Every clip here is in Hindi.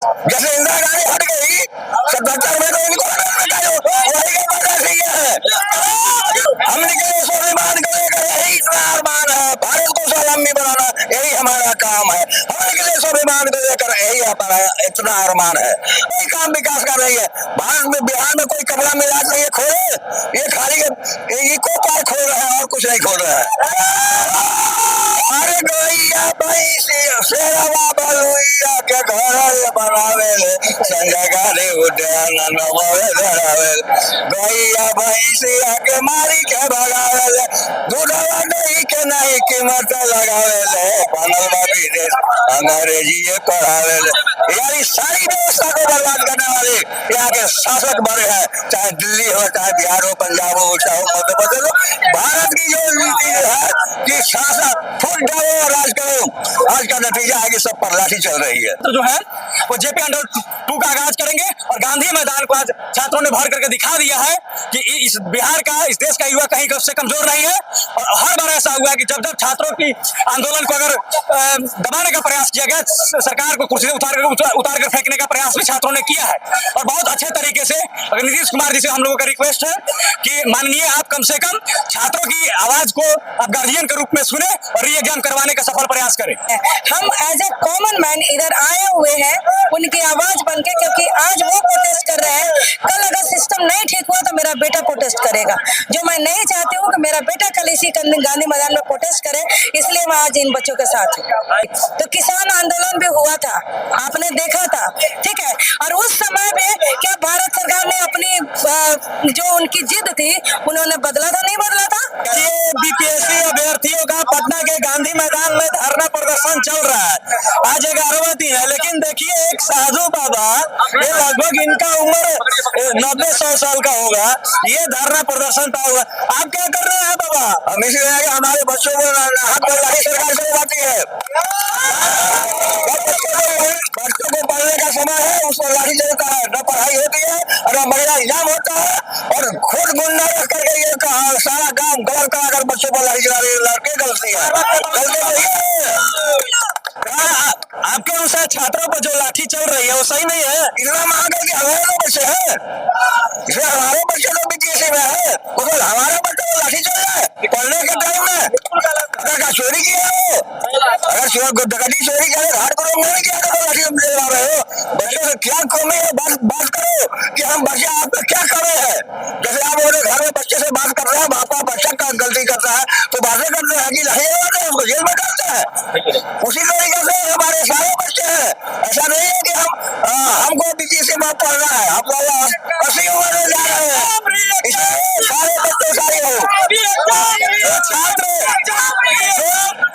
जैसे इंदिरा गांधी हट गई 77 में, तो इनको वही का मजा सही है। हमने के स्वाभिमान को लेकर यही इतना अरमान है, भारत को स्वावलंबी बनाना यही हमारा काम है। हमारे के लिए स्वाभिमान को लेकर यही हमारा इतना अरमान है। कोई काम विकास कर रही है भारत में, बिहार में कोई कपड़ा मिला नहीं है खोले, ये खाली इको पार्क खोल रहे हैं और कुछ नहीं खोल रहे हैं। अरे गैया भैंसी शेरवा बलुइया के घर बनावे ले, संजय गांधी उद्यान नमोवे धरावे, गैया भैंसिया के मारी के भगावे ले, दूधवा नहीं के नहीं कीमत लगावे ले, बनल बा विदेश अंग्रेजी पढ़ावे ले। यार इस सारी व्यवस्था को बर्बाद करने वाले यहाँ के शासक वर्ग है, चाहे दिल्ली हो, चाहे बिहार हो, पंजाब हो, चाहे मध्य प्रदेश हो। भारत की जो नीति है कि शासक फुट डालो और राज करो, आज का नतीजा है कि सब पर लाठी चल रही है। तो जो है वो जेपी अंडर 2 का आगाज करेंगे और गांधी मैदान को आज छात्रों ने भर करके दिखा दिया है कि इस बिहार का, इस देश का युवा कहीं से कमजोर नहीं है। और हर बार ऐसा हुआ है कि जब जब छात्रों की आंदोलन को अगर दबाने का प्रयास किया गया, सरकार को कुर्सी से उतार कर फेंकने का प्रयास भी छात्रों ने किया है और बहुत अच्छे तरीके से। अगर नीतीश कुमार जी से हम लोगों का रिक्वेस्ट है कि माननीय आप कम से कम छात्रों की आवाज को आप गार्जियन के रूप में सुने और री एग्जाम करवाने का सफल प्रयास करें। हम एज ए कॉमन मैन इधर आए हुए हैं उनकी आवाज बनके, क्योंकि आज वो प्रोटेस्ट कर रहे हैं, कल अगर सिस्टम नहीं ठीक हुआ तो मेरा बेटा प्रोटेस्ट करेगा, जो मैं नहीं चाहती हूँ कि मेरा बेटा कल इसी गांधी मैदान में प्रोटेस्ट करे। इसलिए मैं आज इन बच्चों के साथ हूँ। तो किसान आंदोलन भी हुआ था, आपने देखा था, ठीक है। और उस समय में क्या भारत सरकार ने अपनी जो उनकी जिद थी उन्होंने बदला था, नहीं बदला था। ये बीपीएससी अभ्यर्थियों का पटना के गांधी मैदान में धरना प्रदर्शन चल रहा है। आज 11वां दिन है, लेकिन देखिए एक साधु बाबा, ये लगभग इनका उम्र 90-100 साल का होगा, ये धरना प्रदर्शन था हुआ। आप क्या कर रहे हैं बाबा? हम इसलिए हमारे बच्चों को सरकार से बाती है, बच्चों को पढ़ने का समय है, उस पर लाठी चलता है, न पढ़ाई होती है और न महिला एग्जाम होता है, और खुद गुंडा रख करके ये सारा काम गलत कराकर बच्चों पर लाठी चला रही है। लड़के गलती है, गलती नहीं है। आपके अनुसार छात्रों पर जो लाठी चल रही है वो सही नहीं है? इतना महंगा कि हमारे बच्चे हैं, इसमें हमारे बच्चे तो बीपीएससी में है, उधर हमारे बच्चे को लाठी चल रहा है पढ़ने के टाइम में। अगर का चोरी किया हो, अगर डकैती चोरी करे, हाथ को नहीं किया तो लाठी ले जा रहे हो। बच्चों से क्या कमी है, बात करो कि हम बच्चे आपका क्या करे है। जैसे आप मेरे घर में बच्चे से बात कर रहे हैं, बाप का बच्चा का गलती करता है तो बातें करते हैं कि लाठी लगाते हैं, उसको जेल में डालते हैं। उसी तरीके से हमारे सारे बच्चे हैं, ऐसा नहीं है कि हमको बीपीएससी में पढ़ना है, हम 80 उम्र में जा रहे हैं, सारे बच्चे सारे हो।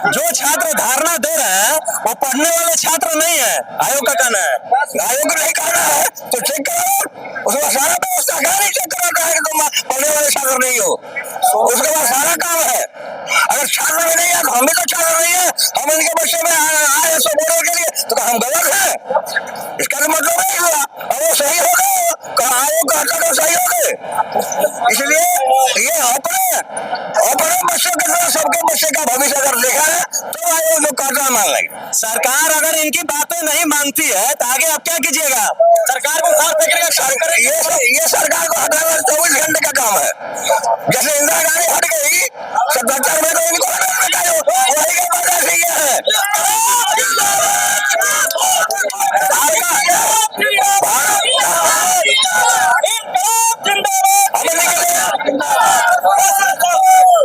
जो छात्र धारणा दे रहे हैं वो पढ़ने वाले छात्र नहीं है, आयोग का कहना है। आयोग को नहीं कहना है तो चेक करो, उसका सारा व्यवस्था नहीं चेक कराता है कि तुम पढ़ने वाले छात्र नहीं हो, उसके बाद सारा काम है। अगर छात्र में नहीं है तो हम भी तो छात्र नहीं है, हम इनके बच्चे में आए सो बोलने के लिए, तो हम गलत है, इसका तो मतलब नहीं हुआ। और वो सही हो गए, आयोग का तो सही हो गए। इसलिए ये अपने बच्चों के साथ सबके बच्चे का भविष्य अगर देखा है तो आयोग जो करना मान लेगी। सरकार अगर इनकी बातें नहीं मानती है तो आगे आप क्या कीजिएगा? सरकार को उखाड़ फेंकने का सरकार, ये सरकार को हटाना 24 घंटे का काम है। जैसे इंदिरा गांधी हट गई 77 में, तो इनको वही का मजा सही है।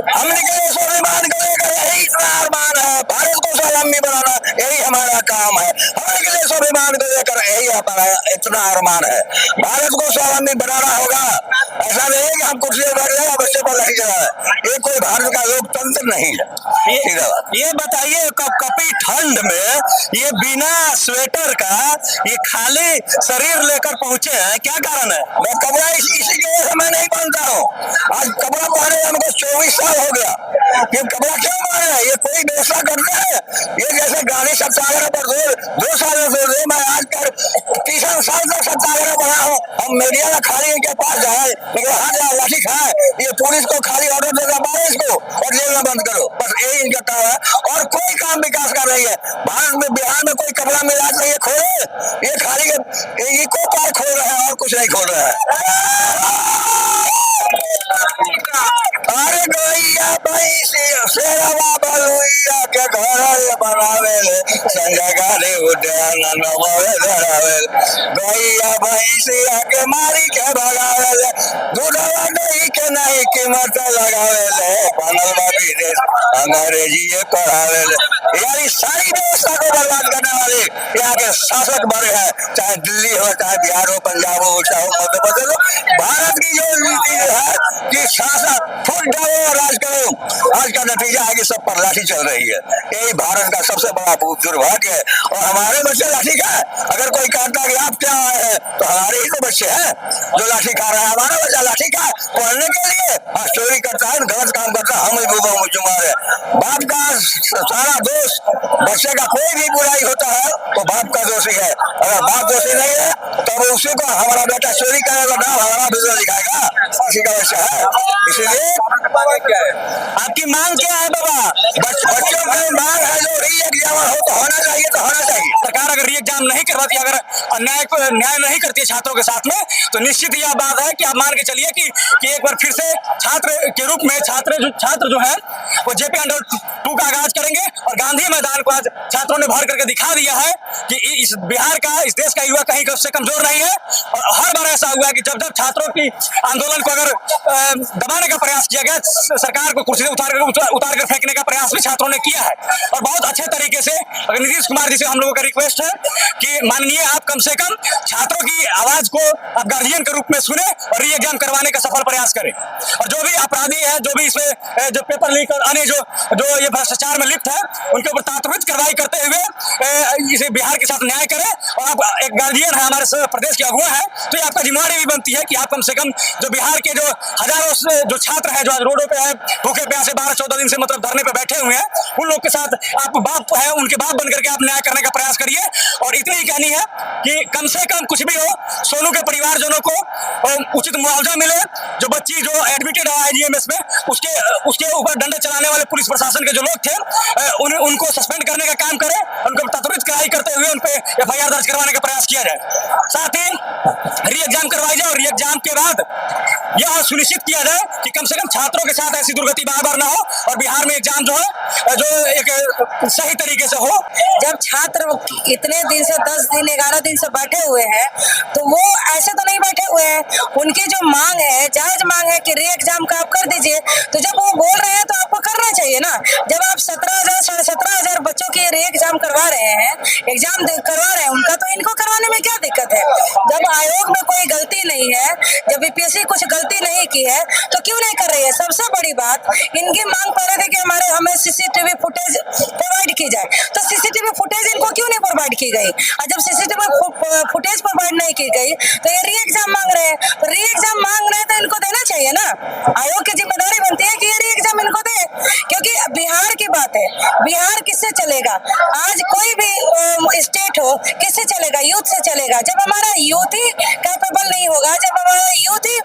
हमने के स्वाभिमान को लेकर यही इतना अरमान है, भारत को स्वावलंबी बनाना यही हमारा काम है। हमारे के लिए स्वाभिमान को लेकर यही हमारा इतना अरमान है, भारत को स्वावलंबी बनाना होगा। ऐसा नहीं है कि हम कुर्सी पर बैठ जाए बच्चे पर लगी जा रहा है, ये कोई भारत का लोकतंत्र नहीं है। ये बताइए कपकपी ठंड में ये बिना स्वेटर का ये खाली शरीर लेकर पहुंचे हैं, क्या कारण है? मैं कपड़ा इसी की वजह से मैं नहीं पहनता हूँ। आज कपड़ा पहने हमको 24 साल हो गया, ये कपड़ा क्यों पहने? ये कोई व्यवस्था करते हैं? ये जैसे गांधी सत्याग्रह पर 2 साल से मैं आज कर 30 साल तक सत्याग्रह बना हूँ। हम मीडिया में खाली इनके पास जाए, लेकिन हाँ जाए लाठी खाए, ये पुलिस को खाली ऑर्डर देगा, मारो इसको और जेल में बंद करो, बस यही इनका काम है। और कोई काम विकास का नहीं। नहीं है। भारत में बिहार में कोई कपड़ा मिला नहीं है खोले, ये खाली इको पार्क खोल रहे हैं और कुछ नहीं खोल रहे हैं। अरे गैया भैंसी शेरवा बलुइया के घर बनावे संजय गाड़ी उद्यान नमवे धरावे, गैया भैंसिया के मारी के भगावे, दूधवा दही के नहीं कीमत लगावे, बनल बा विदेश अंग्रेजी पढ़ावे। यार इस सारी व्यवस्था को बर्बाद करने वाले यहाँ के शासक बड़े हैं, चाहे दिल्ली हो, चाहे बिहार हो, पंजाब हो, चाहे मध्य प्रदेश हो। भारत की जो नीति है कि शासक फूट डालो और राज करो, आज का नतीजा है कि सब पर लाठी चल रही है। यही भारत का सबसे बड़ा दुर्भाग्य है। और हमारे बच्चे लाठी का है, अगर कोई कहता है कि आप क्या आए हैं तो हमारे ही तो बच्चे हैं जो लाठी खा रहे हैं। हमारा बच्चा लाठी का पढ़ने के लिए चोरी करता है, गलत काम करता है, हम ही बुबा मुजुमार है। बाप का सारा दोष, बच्चे का कोई भी बुराई होता है तो बाप का दोषी है। अगर बाप दोषी नहीं है तब उसी को हमारा बेटा चोरी करेगा ना हमारा बिजनेस दिखाएगा, इसी का बच्चा है। इसलिए क्या है आपकी मांग, क्या है बाबा? बच्चों की मांग है जो री एग्जाम हो तो होना चाहिए, तो होना चाहिए। सरकार अगर री एग्जाम नहीं करवाती, अगर न्याय नहीं करती है छात्रों के साथ में, तो निश्चित ही यह बात है कि आप मान के चलिए कि एक बार फिर से छात्र के रूप में छात्र जो है वो जेपी अंडर 2 का आगाज करेंगे। और गांधी मैदान को आज छात्रों ने भर करके दिखा दिया है कि इस बिहार का, इस देश का युवा कहीं से कमजोर नहीं है। और हर बार ऐसा हुआ है कि जब छात्रों की आंदोलन को अगर दबाने का प्रयास किया गया, सरकार को कुर्सी से उतार कर फेंकने का प्रयास भी छात्रों ने किया है। और बहुत अच्छे तरीके से अगर नीतीश कुमार जी से हम लोगों का रिक्वेस्ट है कि माननीय आप कम से कम छात्रों की आवाज को आप गार्जियन के रूप में सुने और री एग्जाम करवाने का सफल प्रयास करें। और जो भी अपराधी है, जो भी इसमें जो पेपर लीक और अन्य जो ये भ्रष्टाचार में लिप्त है, उनके ऊपर त्वरित कार्रवाई करते हुए इसे बिहार के साथ न्याय करें। और आप एक गार्जियन है, हमारे प्रदेश के अगुआ है, तो ये आपका जिम्मेवारी भी बनती है कि आप कम से कम जो बिहार के जो हजारों जो छात्र हैं जो आज रोडों पे है, भूखे प्यासे 12-14 दिन से मतलब धरने पे बैठे हुए हैं, उन लोग के साथ आप बाप है, उनके बाप बनकर के आप न्याय करने का प्रयास करिए। और इतनी ही कहनी है कि कम से कम कुछ भी हो, सोनू के परिवारजनों को उचित मुआवजा मिले। जो बच्ची जो एडमिटेड है IGMS में, उसके ऊपर डंडे चलाने वाले पुलिस प्रशासन के जो लोग थे उनको सस्पेंड करने का काम करें, उनको त्वरित कार्रवाई करते हुए उन पे FIR दर्ज करवाने का प्रयास किया जाए। साथ ही री एग्जाम करवाई जाए और री एग्जाम के बाद यह सुनिश्चित किया जाए कि कम से कम छात्रों के साथ ऐसी दुर्गति बार-बार ना हो और बिहार में एग्जाम जो है जो एक सही तरीके से हो। जब छात्र इतने दिन से 10 दिन 11 दिन से बैठे हुए हैं तो वो ऐसे तो नहीं बैठे हुए हैं। उनकी जो मांग है, जायज मांग है कि री एग्जाम का आप कर दीजिए, तो जब वो बोल रहे हैं तो आपको करना चाहिए ना। जब आप 17,000 साढ़े 17,000 बच्चों की री एग्जाम करवा रहे हैं, करवा रहे हैं उनका, तो इनको करवाने में क्या दिक्कत है? जब आयोग में कोई गलती नहीं है, जब BPSC कुछ गलती नहीं की है तो क्यों नहीं कर रही है? सबसे बड़ी बात, इनकी मांग कर रहे थे कि हमें CCTV फुटेज प्रोवाइड की जाए, तो CCTV फुटेज इनको क्यों नहीं प्रोवाइड की गई? और जब CCTV फुटेज प्रोवाइड नहीं की गई तो ये री एग्जाम मांग रहे हैं। तो री एग्जाम मांग रहे हैं तो इनको देना चाहिए ना। आयोग की जिम्मेदारी बनती है कि ये री एग्जाम इनको दे, क्योंकि बिहार की बात है। बिहार किससे चलेगा? आज कोई भी स्टेट हो, किससे चलेगा? यूथ से चलेगा। जब हमारा यूथ ही कैपेबल नहीं होगा, जब हमारा यूथ ही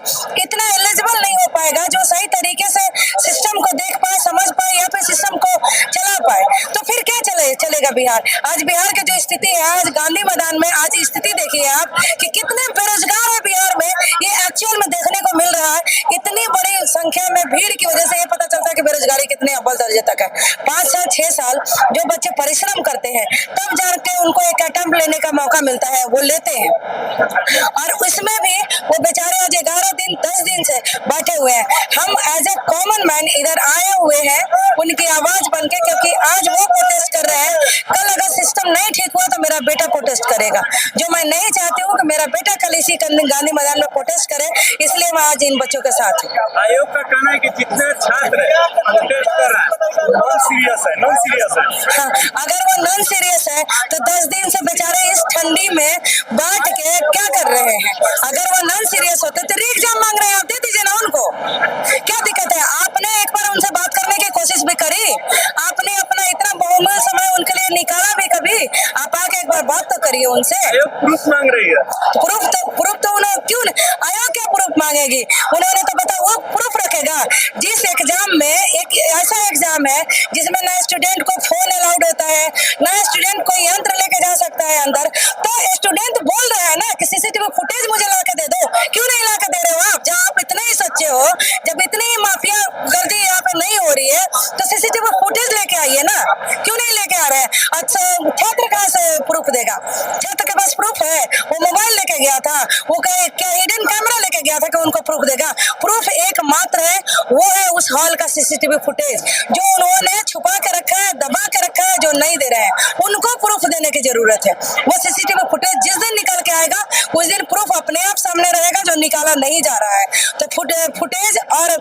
इतना एलिजिबल नहीं हो पाएगा जो सही तरीके से सिस्टम को देख पाए, समझ पाए या फिर सिस्टम को चला पाए, तो फिर क्या चलेगा बिहार? आज बिहार की जो स्थिति है, आज गांधी मैदान में आज स्थिति देखिए आप कि कितने बेरोजगार है बिहार में, ये एक्चुअल में देखने को मिल रहा है। इतनी बड़ी संख्या में भीड़ की वजह से ये पता चलता है कि बेरोजगारी कितने अव्वल दर्जे तक है। 5 साल 6 साल जो बच्चे परिश्रम करते हैं तब जाके उनको एक अटेम्प्ट लेने का मौका मिलता है, वो लेते हैं। और उसमें भी वो बेचारे आज 11 दिन 10 दिन से बैठे हुए हैं। हम एज ए कॉमन मैन इधर आए हुए हैं उनकी आवाज बन के, क्योंकि आज वो प्रोटेस्ट कर रहे हैं। कल अगर सिस्टम नहीं ठीक हुआ तो मेरा बेटा प्रोटेस्ट करेगा, जो मैं नहीं चाहती हूँ कि मेरा बेटा कल इसी गांधी मैदान में प्रोटेस्ट करे। इसलिए मैं आज इन बच्चों के साथ हूँ। आयोग का कहना है कि जितने छात्र प्रोटेस्ट कर रहे हैं नॉन सीरियस है। हाँ, अगर वो नॉन सीरियस है तो 10 दिन से बेचारे इस ठंडी में बैठ के क्या कर रहे हैं? अगर वो नॉन सीरियस होते तो री एग्जाम मांग रहे हैं, आप दे दीजिए ना उनको, क्या दिक्कत है? आपने एक बार उनसे बात करने की कोशिश भी करी, आपने अपना इतना बहुमूल्य समय उनके लिए निकाला भी कभी? आप आके एक बार बात तो करिए उनसे। प्रूफ मांग रही है। प्रूफ तो उन्हें क्यों नहीं? आयोग क्या प्रूफ मांगेगी? उन्होंने तो पता वो प्रूफ रखेगा। जिस एग्जाम में एक ऐसा एग्जाम है जिसमें ना स्टूडेंट को फोन अलाउड होता है, ना स्टूडेंट कोई यंत्र लेके जा सकता है अंदर, तो स्टूडेंट बोल रहा है ना कि सीसीटीवी फुटेज मुझे ला के दे दो। क्यों नहीं ला के दे रहे हो आप? जहाँ आप इतने ही सच्चे हो, जब इतनी ही माफिया गर्दी यहाँ पे नहीं हो रही है, तो सीसीटीवी फुटेज लेके आइए ना। क्यों नहीं लेके आ रहे हैं? अच्छा, छात्र कहाँ से प्रूफ देगा? छात्र के पास प्रूफ है? वो मोबाइल लेके गया था, वो क्या हिडन कैमरा लेके गया था कि उनको प्रूफ देगा? प्रूफ एकमात्र है, वो है उस हॉल का सीसीटीवी फुटेज जो उन्होंने छुपा के रखा है, दबा के रखा है, जो नहीं दे रहे हैं। उनको प्रूफ देने की जरूरत है। वो सीसीटीवी फुटेज जिस दिन निकल के आएगा उस दिन प्रूफ अपने आप सामने रहेगा, जो निकाला नहीं जा रहा है। तो फुटेज और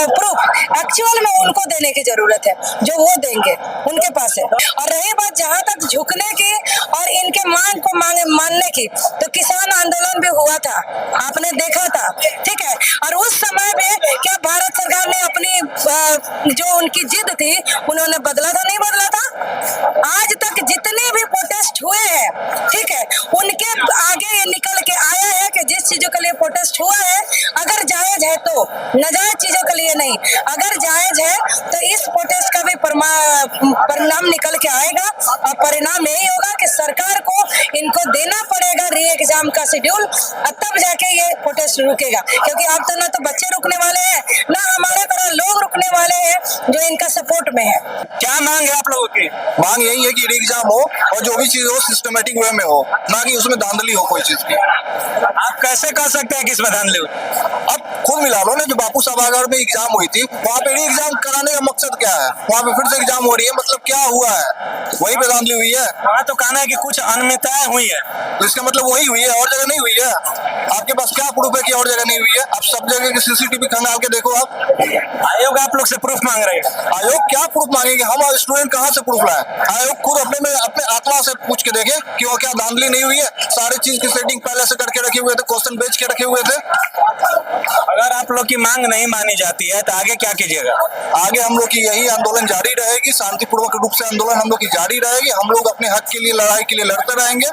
प्रूफ एक्चुअल में उनको देने की जरूरत है, जो वो देंगे, उनके पास है। और रही बात जहाँ तक झुकने की और इनके मांग को मानने की, तो किसान आंदोलन भी हुआ था, आपने देखा था, ठीक है। और उस समय में क्या भारत सरकार ने अपनी जो उनकी जिद थी उन्होंने बदला था? नहीं बदला था। आज तक जितने भी प्रोटेस्ट हुए हैं, ठीक है, उनके आगे ये निकल के आया है कि जिस चीजों के लिए प्रोटेस्ट हुआ है, अगर जायज है तो, नाजायज चीजों के लिए नहीं, अगर जायज है तो इस प्रोटेस्ट का भी परिणाम निकल के आएगा। और परिणाम यही होगा कि सरकार को इनको देना पड़ेगा री एग्जाम का शेड्यूल, और तब जाके ये प्रोटेस्ट रुकेगा। क्योंकि अब तो ना तो बच्चे रुकने वाले हैं, ना हमारे तरह लोग रुकने वाले हैं जो इनका सपोर्ट में है। क्या मांग है आप लोगों की? मांग यही है कि री एग्जाम हो और जो भी चीज हो सिस्टमेटिक वे में हो, ना कि उसमें धांधली हो कोई चीज की। आप कैसे कह सकते हैं कि इसमें धांधली हुई? अब खुद मिला लो ना, जो बापू सभागार में एग्जाम हुई थी, वहाँ पे री एग्जाम कराने का मकसद क्या है? वहाँ पे फिर से एग्जाम हो रही है, मतलब क्या हुआ है? वही पे धांधली हुई है। वहाँ तो कहना है कि कुछ अनियमितताएं हुई है, तो इसका मतलब वही हुई है, और जगह नहीं हुई है। आपके पास क्या प्रूफ है कि और जगह नहीं हुई है? आप सब जगह की सीसीटीवी खंगाल के देखो। आप आयोग आप लोग से प्रूफ मांग रहे हैं। आयोग क्या प्रूफ मांगेंगे? हम स्टूडेंट कहाँ से प्रूफ लाए? आयोग खुद अपने आत्मा से पूछ के देखे कि वो क्या धांधली नहीं हुई है। सारी चीज की सेटिंग पहले से करके रखे हुए थे, क्वेश्चन बेच के रखे हुए थे। अगर आप लोग की मांग नहीं मानी जाती है तो आगे क्या कीजिएगा? आगे हम लोग की यही आंदोलन जारी रहेगी, शांतिपूर्वक रूप से आंदोलन हम लोग की जारी रहेगी। हम लोग अपने हक के लिए, लड़ाई के लिए लड़ते रहेंगे।